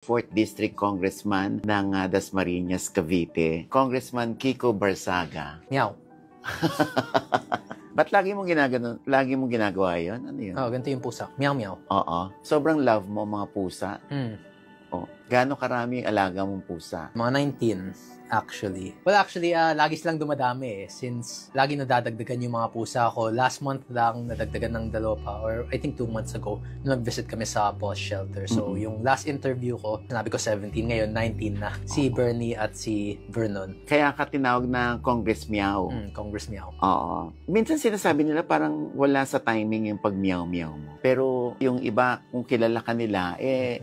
4th District Congressman ng Dasmariñas, Cavite, Congressman Kiko Barsaga. Meow. Ba't lagi mong ginagawa yun? Ano yun? Ganito yung pusa. Meow, meow. Oo. Sobrang love mo mga pusa. Oh. Gaano karami ang alaga mong pusa? Mga 19. Actually. Well, actually, lagi silang dumadami since lagi nadadagdagan yung mga pusa ko. Last month lang nadagdagan ng 2 pa, or I think 2 months ago, nung nag-visit kami sa Paws Shelter. So, yung last interview ko, sinabi ko 17, ngayon 19 na. Si Bernie at si Vernon. Kaya ka tinawag na Congress Meow. Congress Meow. Oo. Minsan sinasabi nila parang wala sa timing yung pag-meow-meow mo. Pero yung iba, kung kilala ka nila,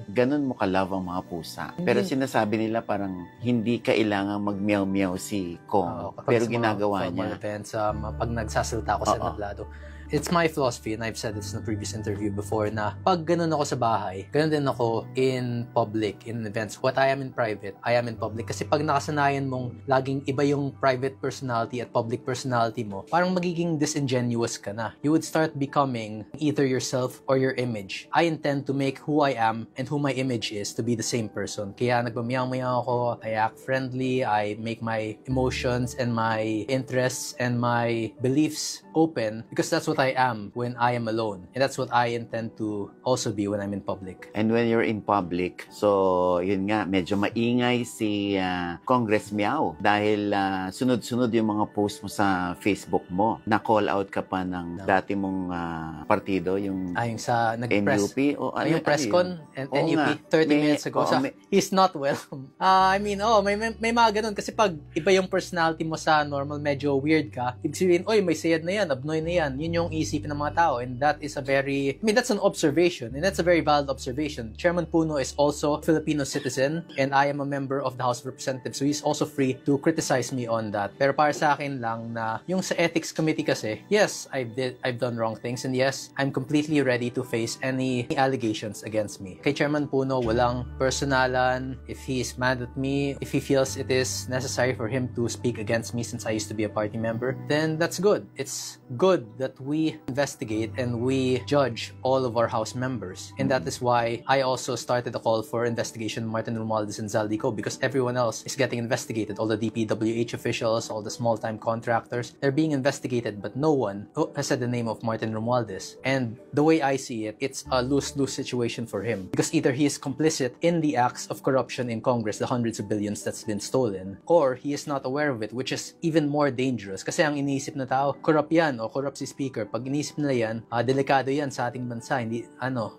ganun mo ka-love ang mga pusa. Pero sinasabi nila parang hindi kailangan mag-meow-meow si Kong. Pero ginagawa niya. Events, pag nagsasalita ako sa entablado. It's my philosophy, and I've said this in a previous interview before, na pag ganun ako sa bahay, ganun din ako in public, in events. What I am in private, I am in public. Kasi pag nakasanayan mong laging iba yung private personality at public personality mo, parang magiging disingenuous ka na. You would start becoming either yourself or your image. I intend to make who I am and who my image is to be the same person. Kaya nagmamiyaw-miyaw ako, I act friendly, I make my emotions and my interests and my beliefs open, because that's what I am when I am alone. And that's what I intend to also be when I'm in public. And when you're in public, so yun nga, medyo maingay si Congress Meow dahil sunod-sunod yung mga post mo sa Facebook mo. Na-call out ka pa ng dati mong partido, yung yung sa nag-press. NUP? O, yung press con, NUP, 30 minutes ago. He's not welcome. May mga ganun. Kasi pag iba yung personality mo sa normal, medyo weird ka, ibig sabihin, oy, may sayad na yan, abnoy na yan. Yun yung isipin ng mga tao, and that is that's an observation, and that's a very valid observation. Chairman Puno is also a Filipino citizen, and I am a member of the House of Representatives, so he's also free to criticize me on that. Pero para sa akin lang na yung sa Ethics Committee kasi, yes, I've done wrong things, and yes, I'm completely ready to face any allegations against me. Kay Chairman Puno, walang personalan. If he is mad at me, if he feels it is necessary for him to speak against me since I used to be a party member, then that's good. It's good that we investigate and we judge all of our House members. And that is why I also started a call for investigation Martin Romualdez and Zaldico, because everyone else is getting investigated. All the DPWH officials, all the small-time contractors, they're being investigated, but no one has said the name of Martin Romualdez. And the way I see it, it's a lose-lose situation for him, because either he is complicit in the acts of corruption in Congress, the hundreds of billions that's been stolen, or he is not aware of it, which is even more dangerous. Kasi ang iniisip na tao, corrupt yan o corrupt si Speaker. Pag inisip nila yan, delikado yan sa ating bansa. Hindi,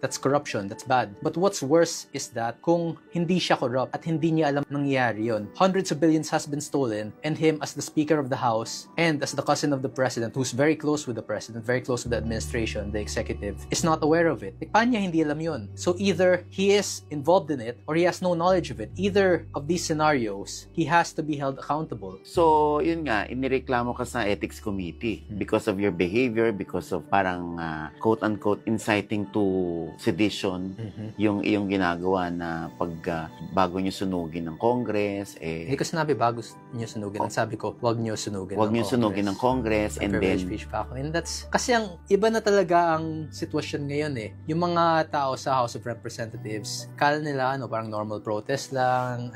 that's corruption, that's bad. But what's worse is that kung hindi siya corrupt at hindi niya alam nangyayari yun, hundreds of billions has been stolen, and him as the Speaker of the House and as the cousin of the President, who's very close with the President, very close with the administration, the executive, is not aware of it. Paano niya hindi alam yun? So either he is involved in it or he has no knowledge of it. Either of these scenarios, he has to be held accountable. So, yun nga, inireklamo ka sa Ethics Committee because of your behavior, because of parang quote-unquote inciting to sedition, yung iyong ginagawa na pag bago nyo sunugin ng Congress. Hindi ko sinabi bago nyo sunugin. Ang sabi ko, wag nyo sunugin wag nyo sunugin ng Congress. And then, speech pa ako. And that's, kasi ang iba na talaga ang sitwasyon ngayon Yung mga tao sa House of Representatives, kala nila, parang normal protest lang,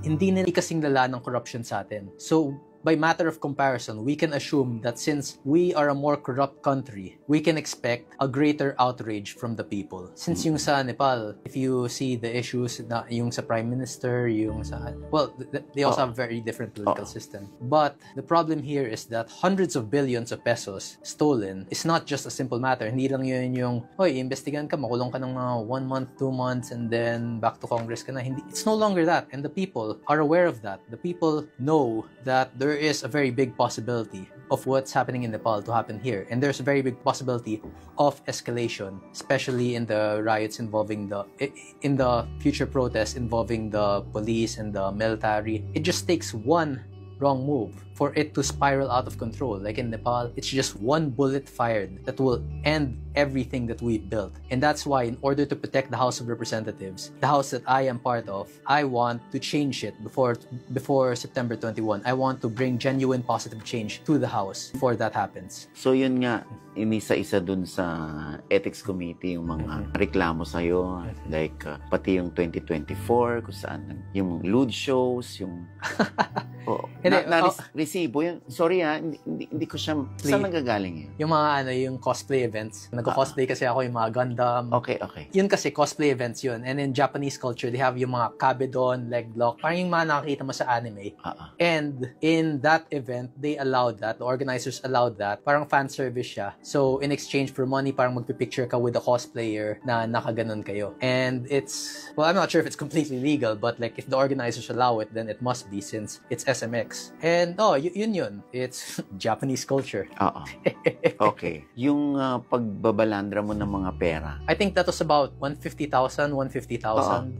hindi nila kasing lala ng corruption sa atin. So, by matter of comparison, we can assume that since we are a more corrupt country, we can expect a greater outrage from the people. Since yung sa Nepal, if you see the issues na yung sa Prime Minister, yung sa... Well, they also have very different political system. But the problem here is that hundreds of billions of pesos stolen is not just a simple matter. Hindi lang yun yung, iimbestigahan ka, makulong ka ng mga 1 month, 2 months, and then back to Congress ka na. It's no longer that. And the people are aware of that. The people know that there is a very big possibility of what's happening in Nepal to happen here. And there's a very big possibility of escalation, especially in the riots in the future protests involving the police and the military. It just takes one wrong move for it to spiral out of control. Like in Nepal, it's just one bullet fired that will end everything that we built. And that's why, in order to protect the House of Representatives, the house that I am part of, I want to change it before September 21. I want to bring genuine positive change to the House before that happens. So yun nga, inisa-isa dun sa Ethics Committee yung mga reklamo sa'yo, like pati yung 2024, kung saan yung lewd shows, yung resibo yun. Sorry hindi ko siya, saan nanggagaling yun? Yung mga yung cosplay events. Nagko-cosplay kasi ako yung mga Gundam. Okay. Yun kasi cosplay events yun. And in Japanese culture, they have yung mga kabedon, leg lock, parang yung mga nakakita mo sa anime. And in that event, they allowed that. The organizers allowed that. Parang fan service siya. So, in exchange for money, parang magpipicture ka with a cosplayer na nakaganon kayo. And it's, well, I'm not sure if it's completely legal, but like, if the organizers allow it, then it must be since it's SMX. And, yun. It's Japanese culture. Okay. Yung pagbabalandra mo ng mga pera. I think that was about 150,000.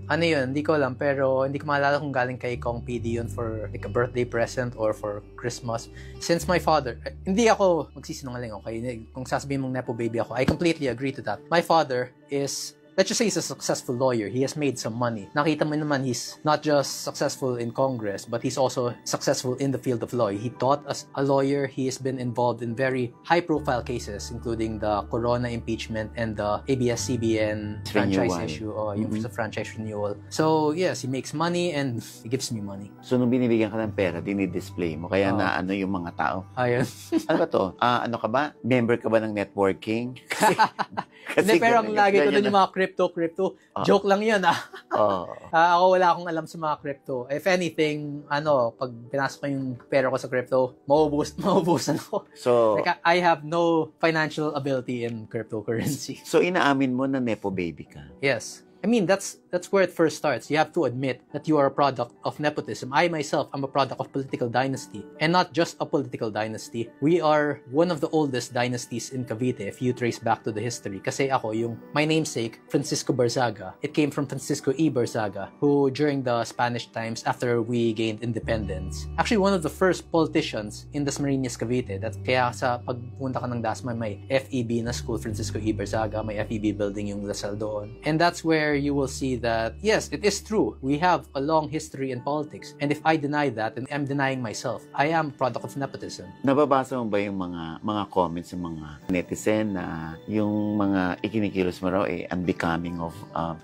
Ano yun? Hindi ko alam, pero hindi ko maalala kung galing kay Kong PD yun for like a birthday present or for Christmas. Since my father, hindi ako magsisinungaling, okay? Kung sasabihin mong Nepo baby ako, I completely agree to that. My father is, let's just say he's a successful lawyer. He has made some money. Nakita mo naman, he's not just successful in Congress, but he's also successful in the field of law. He taught as a lawyer. He has been involved in very high-profile cases, including the Corona impeachment and the ABS-CBN franchise issue, yung franchise renewal. So, yes, he makes money and he gives me money. So, nung binibigyan ka ng pera, dinidisplay mo. Kaya na yung mga tao. Ayun. Ano ba to? Ano ka ba? Member ka ba ng networking? Hindi, pero ang lagi ko dun yung mga crypto. Joke lang yun, ako wala akong alam sa mga crypto. If anything, pag pinasok ko yung pera ko sa crypto, maubusan ako. So, like, I have no financial ability in cryptocurrency. So, inaamin mo na Nepo baby ka? Yes. I mean, that's where it first starts. You have to admit that you are a product of nepotism. I myself am a product of political dynasty. And not just a political dynasty. We are one of the oldest dynasties in Cavite if you trace back to the history. Kasi my namesake, Francisco Barzaga, it came from Francisco E. Barzaga, who during the Spanish times, after we gained independence, actually one of the first politicians in Dasmariñas, Cavite. Kaya sa pagpunta ka ng Dasma, may FEB na school, Francisco E. Barzaga, may FEB building yung Lasal doon. And that's where you will see that, yes, it is true. We have a long history in politics. And if I deny that, then I'm denying myself. I am a product of nepotism. Nababasa mo ba yung mga comments ng mga netizen na yung mga ikinikilos mo raw unbecoming of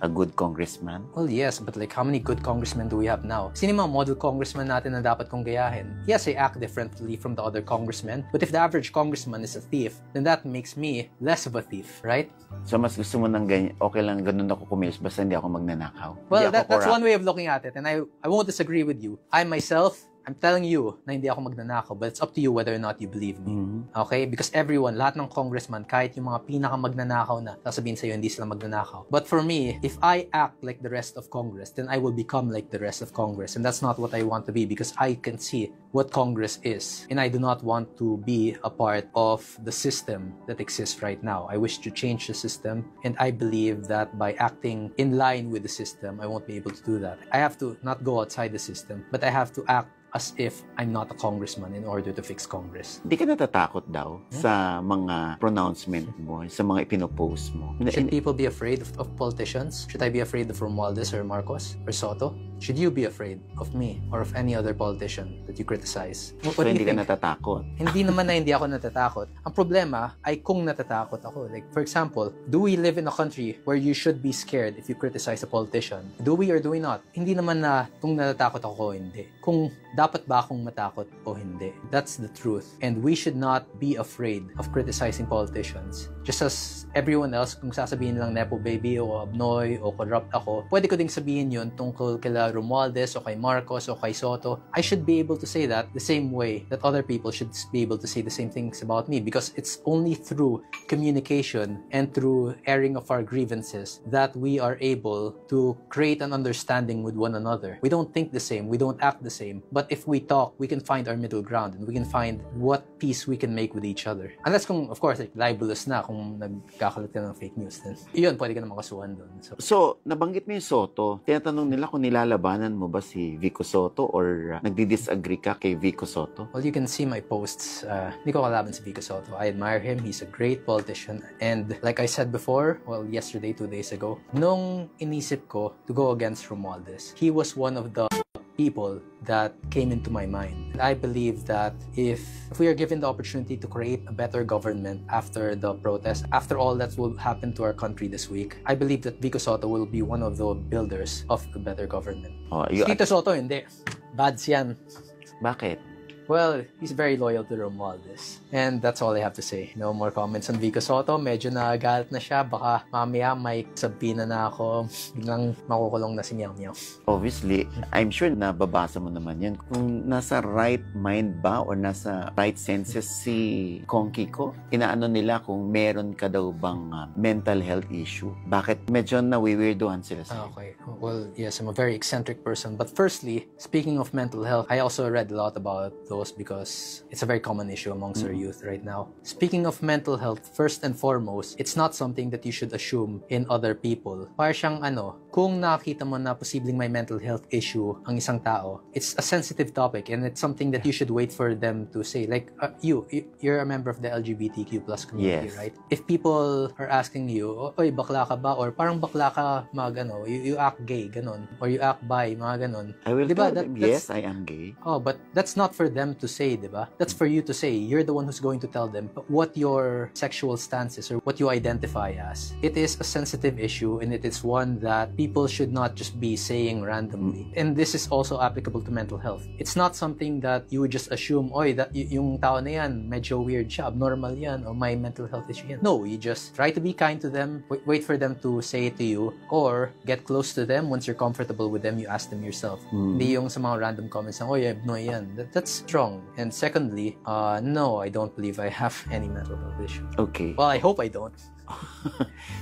a good congressman? Well, yes, but like how many good congressmen do we have now? Sino yung mga model congressman natin na dapat kong gayahin? Yes, I act differently from the other congressmen. But if the average congressman is a thief, then that makes me less of a thief, right? So mas gusto mo ng ganyan, okay lang ganun ako kumilos basta hindi ako magnanakaw. Well, that's one way of looking at it, and I won't disagree with you. I myself, I'm telling you na hindi ako magnanakaw, but it's up to you whether or not you believe me. Okay? Because everyone, lahat ng congressman, kahit yung mga pinaka-magnanakaw na, sasabihin sa'yo, hindi sila magnanakaw. But for me, if I act like the rest of Congress, then I will become like the rest of Congress. And that's not what I want to be because I can see what Congress is. And I do not want to be a part of the system that exists right now. I wish to change the system, and I believe that by acting in line with the system, I won't be able to do that. I have to not go outside the system, but I have to act as if I'm not a congressman in order to fix Congress. Hindi ka natatakot daw sa mga pronouncement mo, sa mga ipinopost mo? Should people be afraid of politicians? Should I be afraid of Romualdez or Marcos or Soto? Should you be afraid of me or of any other politician that you criticize? So hindi ka natatakot? Hindi naman na hindi ako natatakot. Ang problema ay kung natatakot ako. Like, for example, do we live in a country where you should be scared if you criticize a politician? Do we or do we not? Hindi naman na kung natatakot ako o hindi. Kung dapat ba akong matakot o hindi. That's the truth. And we should not be afraid of criticizing politicians. Just as everyone else, kung sasabihin lang Nepo baby o abnoy o corrupt ako, pwede ko ding sabihin yun tungkol kila Romualdez o kay Marcos o kay Soto. I should be able to say that the same way that other people should be able to say the same things about me because it's only through communication and through airing of our grievances that we are able to create an understanding with one another. We don't think the same, we don't act the same, but if we talk, we can find our middle ground and we can find what peace we can make with each other. Unless kung, of course, like, libelous na kung nagkakalat ka ng fake news, then yun, pwede ka na makasuhan doon. So, nabanggit mo yung Soto, tinatanong nila kung nilalabas Nilalabanan mo ba si Vico Sotto or nagdi-disagree ka kay Vico Sotto? Well, you can see my posts. Hindi ko kalaban si Vico Sotto. I admire him. He's a great politician. And like I said before, well, yesterday, 2 days ago, nung inisip ko to go against Romualdez, he was one of the people that came into my mind. I believe that if we are given the opportunity to create a better government after the protest, after all that will happen to our country this week, I believe that Vico Sotto will be one of the builders of a better government. Tito Sotto, hindi. Bads yan. Bakit? Well, he's very loyal to Romualdez. And that's all I have to say. No more comments on Vico Sotto. Medyo nagalit na siya. Baka mamaya may sabihin na ako. Biglang makukulong na si Meow Meow. Obviously, I'm sure nababasa mo naman yan. Kung nasa right mind ba or nasa right senses si Kong Kiko, inaano nila kung meron ka daw bang mental health issue. Bakit medyo nawiwirduhan sila sa'yo? Okay. Well, yes, I'm a very eccentric person. But firstly, speaking of mental health, I also read a lot about those because it's a very common issue amongst our youth right now. Speaking of mental health, first and foremost, it's not something that you should assume in other people. Para siyang kung nakita mo na posibleng may mental health issue ang isang tao, it's a sensitive topic and it's something that you should wait for them to say. Like, you're a member of the LGBTQ plus community, yes, right? If people are asking you, oy, bakla ka ba? Or parang bakla ka, you act gay, ganon. Or you act bi, mga ganon. I will diba? tell them, yes, I am gay. Oh, but that's not for them to say, diba? That's for you to say. You're the one who's going to tell them what your sexual stance is or what you identify as. It is a sensitive issue and it is one that people should not just be saying randomly. And this is also applicable to mental health. It's not something that you would just assume, oy, that yung tao na yan, medyo weird siya, abnormal yan, or may mental health issue yan. No, you just try to be kind to them, wait for them to say it to you, or get close to them. Once you're comfortable with them, you ask them yourself. Hindi yung sa mga random comments ng, oy, abnoy yan. That's strong. And secondly, no, I don't believe I have any mental health issue. Okay. Well, I hope I don't.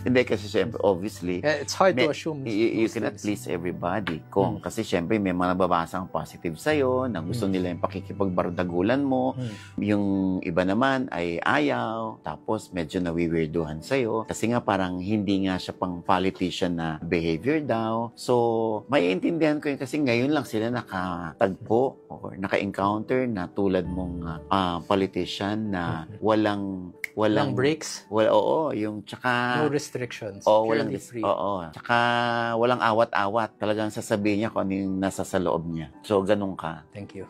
Hindi kasi syempre, obviously, it's hard to assume. You cannot please everybody. Kasi syempre, may mga nababasang positive sa'yo, na gusto nila yung pakikipagbardagulan mo. Yung iba naman ay ayaw, tapos medyo nawiwirduhan sa'yo. Kasi nga parang hindi nga siya pang politician na behavior daw. So, maiintindihan ko yun kasi ngayon lang sila nakatagpo or naka-encounter na tulad mong politician na walang breaks. Oo, yung tsaka no restrictions. Walang free. Oo. Tsaka walang awat-awat. Talagang sasabihin niya kung ano yung nasa sa loob niya. So ganun ka. Thank you.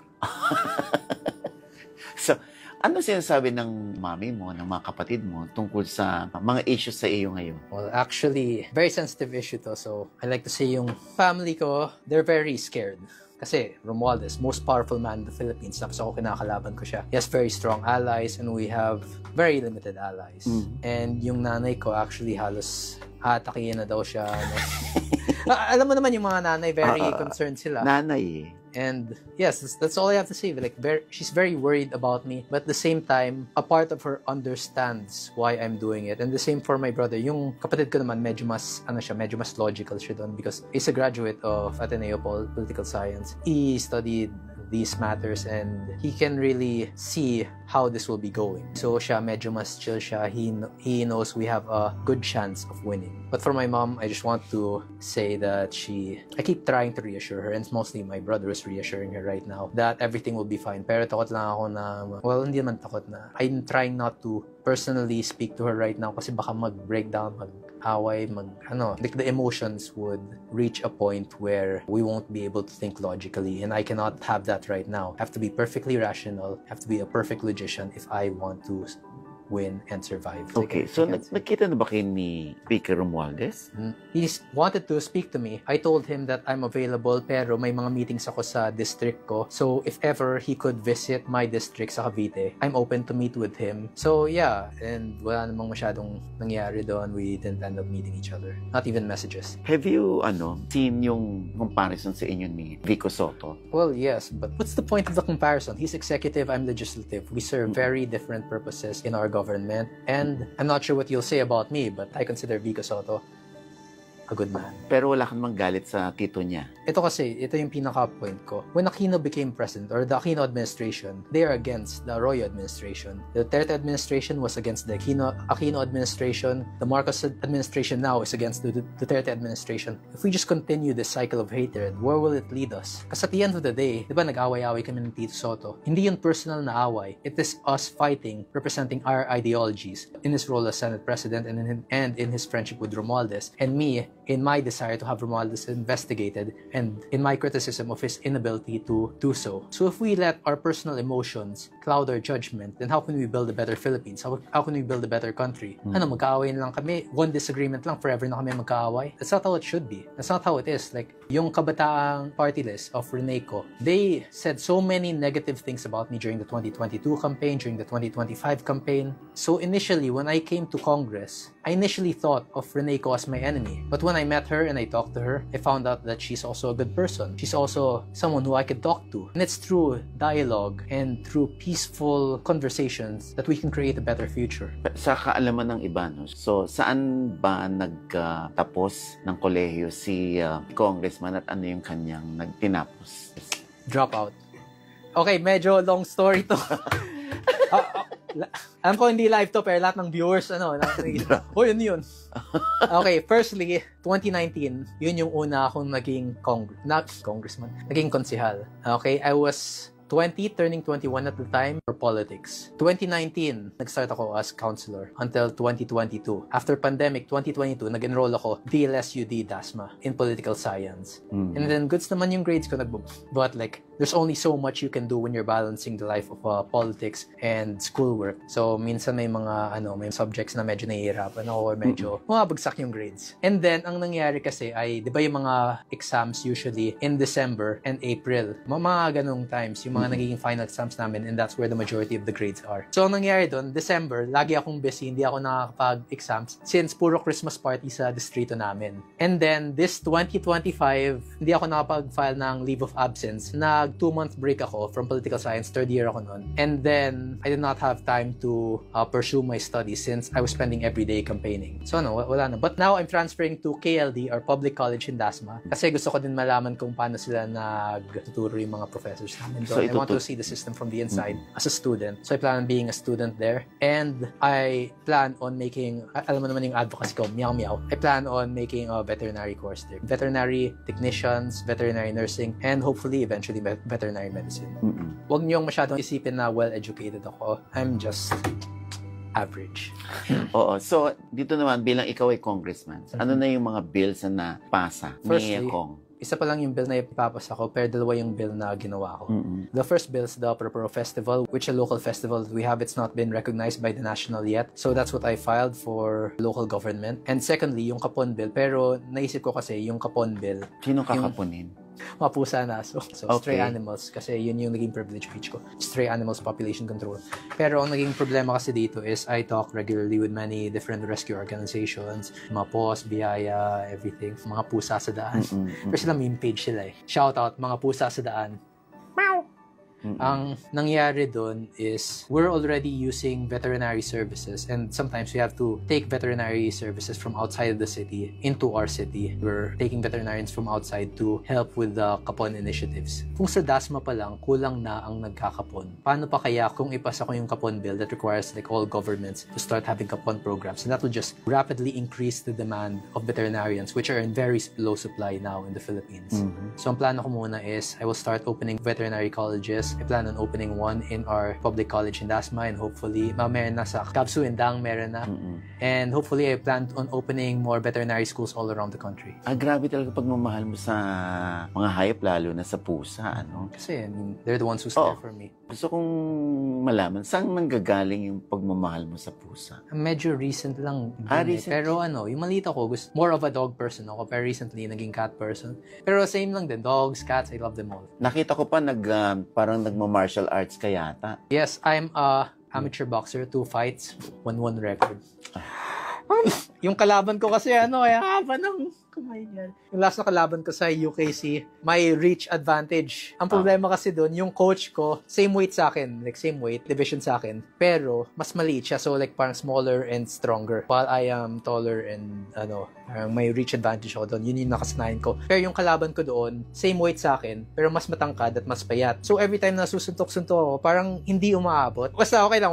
So, ano sinasabi ng mami mo, ng mga kapatid mo tungkol sa mga issues sa iyo ngayon? Well, actually, very sensitive issue to. So, I like to say yung family ko, they're very scared. Kasi Romualdez, most powerful man in the Philippines, tapos ako kinakalaban ko siya. He has very strong allies and we have very limited allies. And yung nanay ko actually halos atakihin na daw siya. Alam mo naman yung mga nanay, very concerned sila. Nanay And yes, that's all I have to say. Like, she's very worried about me, but at the same time, a part of her understands why I'm doing it. And the same for my brother. Yung kapatid ko naman, medyo mas logical siya doon because he's a graduate of Ateneo Political Science. He studied these matters and he can really see how this will be going. So siya medyo mas chill siya. He knows we have a good chance of winning. But for my mom, I just want to say that I keep trying to reassure her, and mostly my brother is reassuring her right now that everything will be fine. Pero takot lang ako na, well, hindi naman takot na. I'm trying not to personally speak to her right now kasi baka mag-breakdown, mag-away, like the emotions would reach a point where we won't be able to think logically, and I cannot have that right now. I have to be perfectly rational, I have to be a perfect logician if I want to win and survive. Okay, so nakita na ba kayo ni Speaker Romualdez? He wanted to speak to me. I told him that I'm available pero may mga meetings ako sa district ko. So if ever he could visit my district sa Cavite, I'm open to meet with him. So yeah, and wala namang masyadong nangyari doon. We didn't end up meeting each other. Not even messages. Have you seen yung comparison sa inyo ni Vico Sotto? Well, yes, but what's the point of the comparison? He's executive, I'm legislative. We serve very different purposes in our government, and I'm not sure what you'll say about me, but I consider Vico Sotto a good man. Pero wala kang galit sa tito niya. Ito yung pinaka-point ko. When Aquino became president, or the Aquino administration, they are against the Arroyo administration. The Duterte administration was against the Aquino administration. The Marcos administration now is against the Duterte administration. If we just continue this cycle of hatred, where will it lead us? Kasi at the end of the day, di ba nag-away-away kami ng Tito Soto? Hindi yun personal na away. It is us fighting, representing our ideologies in his role as Senate President and in his friendship with Romualdez, and me in my desire to have Romualdez investigated and in my criticism of his inability to do so. So if we let our personal emotions cloud our judgment, then how can we build a better Philippines? How can we build a better country? Magkaaway na lang kami, one disagreement lang, forever na kami magkaaway? That's not how it should be. That's not how it is. Like, yung kabataang party list of Reneco, they said so many negative things about me during the 2022 campaign, during the 2025 campaign. So initially, when I came to Congress, I initially thought of Reneco as my enemy. But when I met her and I talked to her, I found out that she's also a good person. She's also someone who I could talk to. And it's through dialogue and through peaceful conversations that we can create a better future. Sa kaalaman ng iba, no? So saan ba nagtapos ng kolehiyo si Congressman at ano yung kanyang nagtinapos? Dropout. Okay, medyo long story to. Alam ko hindi live to, pero lahat ng viewers, yun. Okay, firstly, 2019, yun yung una akong naging congressman, naging konsehal. Okay, I was 20, turning 21 at the time for politics. 2019, nag-start ako as counselor until 2022. After pandemic, 2022, nag-enroll ako DLSUD DASMA in political science. And then goods naman yung grades ko, but like, there's only so much you can do when you're balancing the life of politics and schoolwork. So, minsan may mga, may subjects na medyo nahihirapan ako or medyo mabagsak yung grades. And then, ang nangyari kasi ay, di ba yung mga exams usually in December and April, mga ganong times, yung mga nagiging final exams namin, and that's where the majority of the grades are. So, ang nangyari doon, December, lagi akong busy, hindi ako nakakapag-exams since puro Christmas party sa distrito namin. And then, this 2025, hindi ako nakapag-file ng leave of absence. 2-month break ako from political science, third year ako noon. And then, I did not have time to pursue my studies since I was spending every day campaigning. So, wala na. But now, I'm transferring to KLD, or Public College in Dasma, kasi gusto ko din malaman kung paano sila nagtuturo yung mga professors namin doon. So, I want to see the system from the inside as a student. So, I plan on being a student there. And I plan on making, alam mo naman yung advocacy ko, meow meow. I plan on making a veterinary course there. Veterinary technicians, veterinary nursing, and hopefully, eventually, veterinary medicine. Huwag niyong masyadong isipin na well-educated ako. I'm just average. Oo. So, dito naman, bilang ikaw ay congressman, ano na yung mga bills na napasa ni Kong? Isa pa lang yung bill na ipapasa ko, pero dalawa yung bill na ginawa ko. The first bill is the Propero Festival, which is a local festival that we have. It's not been recognized by the national yet. So that's what I filed for local government. And secondly, yung Kapon bill. Pero naisip ko kasi yung Kapon bill. Sino kakapunin? Mga pusa na. So stray animals. Kasi yun yung naging privilege speech ko. Stray animals population control. Pero ang naging problema kasi dito is I talk regularly with many different rescue organizations. Mga POS, Biyaya, everything. Mga pusa sa daan. Pero sila meme page sila eh. Shout out, mga pusa sa daan. Meow! Ang nangyari doon is we're already using veterinary services, and sometimes we have to take veterinary services from outside of the city into our city. We're taking veterinarians from outside to help with the Kapon initiatives. Kung sa DASMA pa lang, kulang na ang nagkakapon. Paano pa kaya kung ipasa ko yung Kapon bill that requires like all governments to start having Kapon programs? And that will just rapidly increase the demand of veterinarians, which are in very low supply now in the Philippines. So ang plano ko muna is I will start opening veterinary colleges. I plan on opening one in our public college in Dasma, and hopefully meron na sa Kabsu and Dang meron na. And hopefully I plan on opening more veterinary schools all around the country. Grabe talaga pagmamahal mo sa mga hayop, lalo na sa pusa, ano? Kasi they're the ones who care for me. Gusto kong malaman, saan nanggagaling yung pagmamahal mo sa pusa? Medyo recent lang. Recent? Pero yung maliit ako, more of a dog person ako, pero recently naging cat person. Pero same lang din, dogs, cats, I love them all. Nakita ko pa parang nagma-martial arts ka yata. Yes, I'm a amateur boxer, 2 fights, 1-1 record. Yung kalaban ko kasi haba ng Yung last na kalaban ko sa UKC, may reach advantage. Ang problema kasi doon, yung coach ko, same weight sa akin, like same weight, division sa akin, pero mas maliit siya, so like parang smaller and stronger. While I am taller and may reach advantage ako doon. Yun yung nakasanayan ko. Pero yung kalaban ko doon, same weight sa akin, pero mas matangkad at mas payat. So every time na susuntok-suntok ako, parang hindi umaabot. Basta okay lang.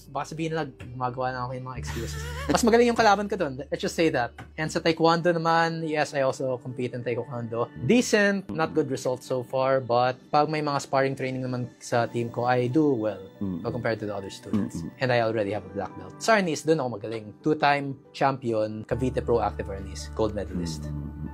Baka sabihin lang, gumagawa na ako yung mga excuses. Mas magaling yung kalaban ko doon. Let's just say that. And sa Taekwondo naman, yes, I also compete in Taekwondo. Decent, not good results so far, but pag may mga sparring training naman sa team ko, I do well compared to the other students. And I already have a black belt. Sa Arnis, doon ako magaling. 2-time champion, Cavite Pro Active Arnis, gold medalist.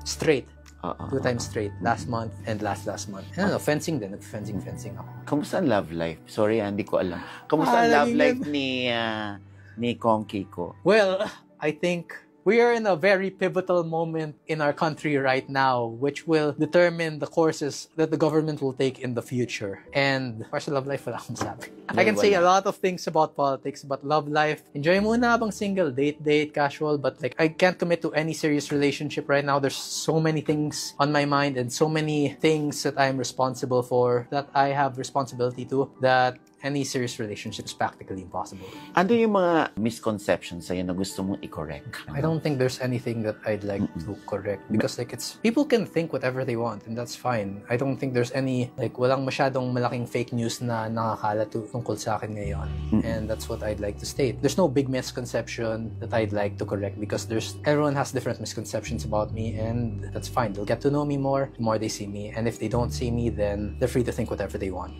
Straight. 2 times straight. Last month and last month. And fencing din. Fencing ako. Kamusta ang love life? Sorry, hindi ko alam. Kamusta ang love life ni Kong Kiko? Well, I think we are in a very pivotal moment in our country right now, which will determine the courses that the government will take in the future. And para sa love life, wala akong masabi. I can say a lot of things about politics, but love life, enjoy muna habang single, date, casual, but like I can't commit to any serious relationship right now. There's so many things on my mind and so many things that I'm responsible for, that I have responsibility to, that any serious relationship is practically impossible. Ano yung mga misconceptions sa'yo na gusto mong i-correct? I don't think there's anything that I'd like to correct because like people can think whatever they want and that's fine. I don't think there's any walang masyadong malaking fake news na nakakalat tungkol sa akin ngayon. And that's what I'd like to state. There's no big misconception that I'd like to correct because everyone has different misconceptions about me and that's fine. They'll get to know me more the more they see me, and if they don't see me, then they're free to think whatever they want.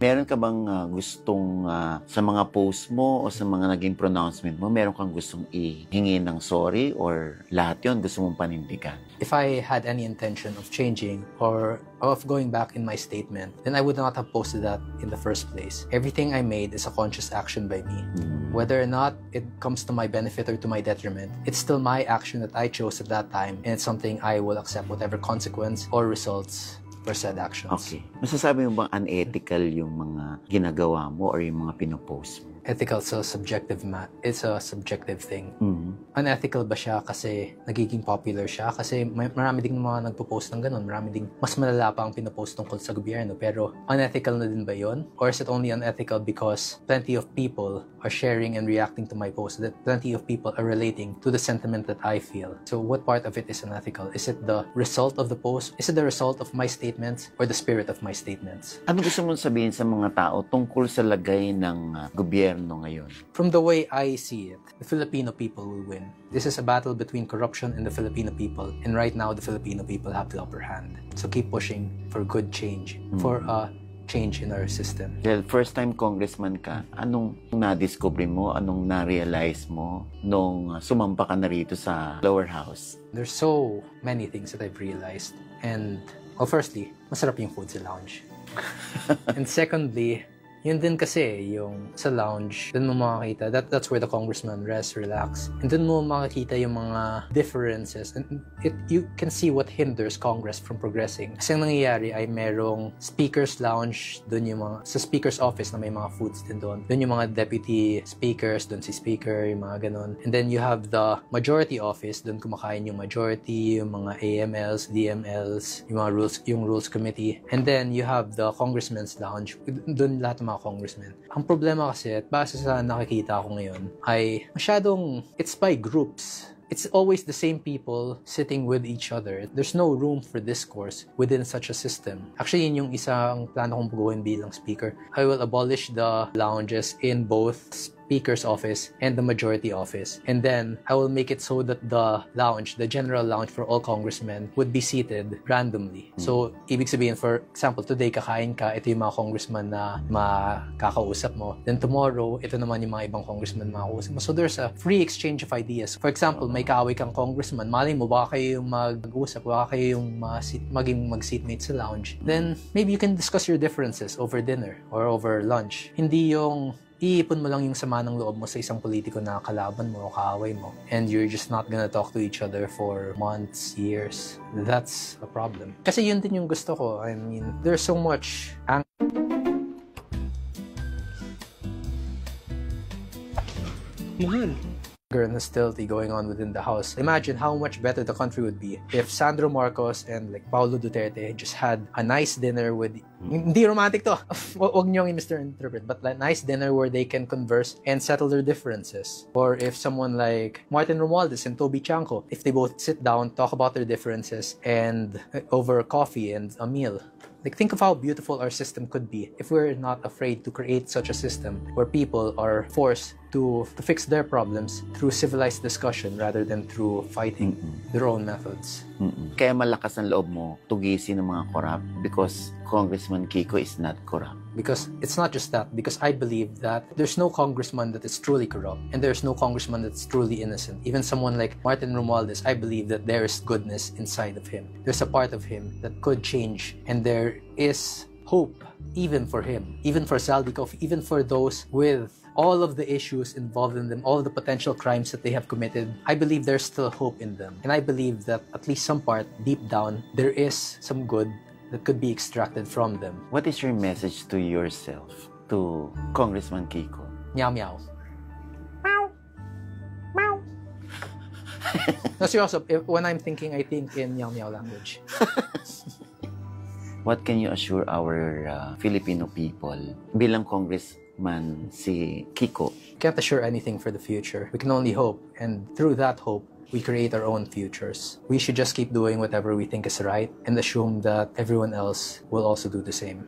Meron ka bang gustong sa mga post mo o sa mga naging pronouncement mo, meron kang gustong ihingi ng sorry or lahat yon gusto mong panindigan? If I had any intention of changing or of going back in my statement, then I would not have posted that in the first place. Everything I made is a conscious action by me. Whether or not it comes to my benefit or to my detriment, it's still my action that I chose at that time, and it's something I will accept whatever consequence or results for said actions. Okay. Masasabi mo bang unethical yung mga ginagawa mo or yung mga pinopost mo? Ethical, so subjective, it's a subjective thing. Unethical ba siya kasi nagiging popular siya? Kasi marami ding mga nagpo-post ng ganun. Marami ding mas malala pa ang pinopost tungkol sa gobyerno. Pero unethical na din ba yun? Or is it only unethical because plenty of people are sharing and reacting to my post? That plenty of people are relating to the sentiment that I feel. So what part of it is unethical? Is it the result of the post? Is it the result of my statements or the spirit of my statements? Ano gusto mong sabihin sa mga tao tungkol sa lagay ng gobyerno ngayon? From the way I see it, the Filipino people will win. This is a battle between corruption and the Filipino people. And right now, the Filipino people have the upper hand. So keep pushing for good change, for a change in our system. Well, first time congressman ka, anong na-discover mo, anong na-realize mo nung sumampa ka na rito sa lower house? There's so many things that I've realized. And, well, firstly, masarap yung food sa lounge. And secondly, yun din kasi, yung sa lounge, dun mo makakita, that's where the congressman rests, relax. And dun mo makakita yung mga differences. And you can see what hinders Congress from progressing. Kasi ang nangyayari ay merong speaker's lounge, dun yung mga, sa speaker's office na may mga foods din doon. Dun yung mga deputy speakers, dun si speaker, yung mga ganon. And then you have the majority office, dun kumakain yung majority, yung mga AMLs, DMLs, yung rules committee. And then you have the congressman's lounge, dun lahat ng congressman. Ang problema kasi, at base sa nakikita ko ngayon, ay masyadong, it's by groups. It's always the same people sitting with each other. There's no room for discourse within such a system. Actually, yun yung isang plano kong gawin bilang speaker. I will abolish the lounges in both speaker's office and the majority office. And then, I will make it so that the lounge, the general lounge for all congressmen would be seated randomly. So, ibig sabihin, for example, today kakain ka, ito yung mga congressman na makakausap mo. Then tomorrow, ito naman yung mga ibang congressman makakausap mo. So, there's a free exchange of ideas. For example, may kaaway kang congressman, malay mo, baka kayo yung mag-usap, baka kayo yung maging mag-seatmate sa lounge. Then, maybe you can discuss your differences over dinner or over lunch. Hindi yung iipon mo lang yung sama ng loob mo sa isang politiko na kalaban mo o kaaway mo, and you're just not gonna talk to each other for months, years. That's a problem. Kasi yun din yung gusto ko. I mean, there's so much Mahal, and hostility going on within the house. Imagine how much better the country would be if Sandro Marcos and like Paulo Duterte just had a nice dinner with, hindi romantic to, wag niyong misinterpret, but like nice dinner where they can converse and settle their differences. Or if someone like Martin Romualdez and Toby Chanco, if they both sit down, talk about their differences and over coffee and a meal. Like, think of how beautiful our system could be if we're not afraid to create such a system where people are forced to fix their problems through civilized discussion rather than through fighting their own methods. Kaya malakas ang loob mo tugisin ng mga corrupt because Congressman Kiko is not corrupt. Because it's not just that, because I believe that there's no congressman that is truly corrupt and there's no congressman that's truly innocent. Even someone like Martin Romualdez, I believe that there is goodness inside of him. There's a part of him that could change, and there is hope even for him, even for Zaldico, even for those with all of the issues involved in them, all of the potential crimes that they have committed. I believe there's still hope in them. And I believe that at least some part, deep down, there is some good that could be extracted from them. What is your message to yourself, to Congressman Kiko? Meow meow. Meow. Meow. No, seriously, when I'm thinking, I think in meow meow language. What can you assure our Filipino people bilang Congressman si Kiko? Can't assure anything for the future. We can only hope, and through that hope, we create our own futures. We should just keep doing whatever we think is right and assume that everyone else will also do the same.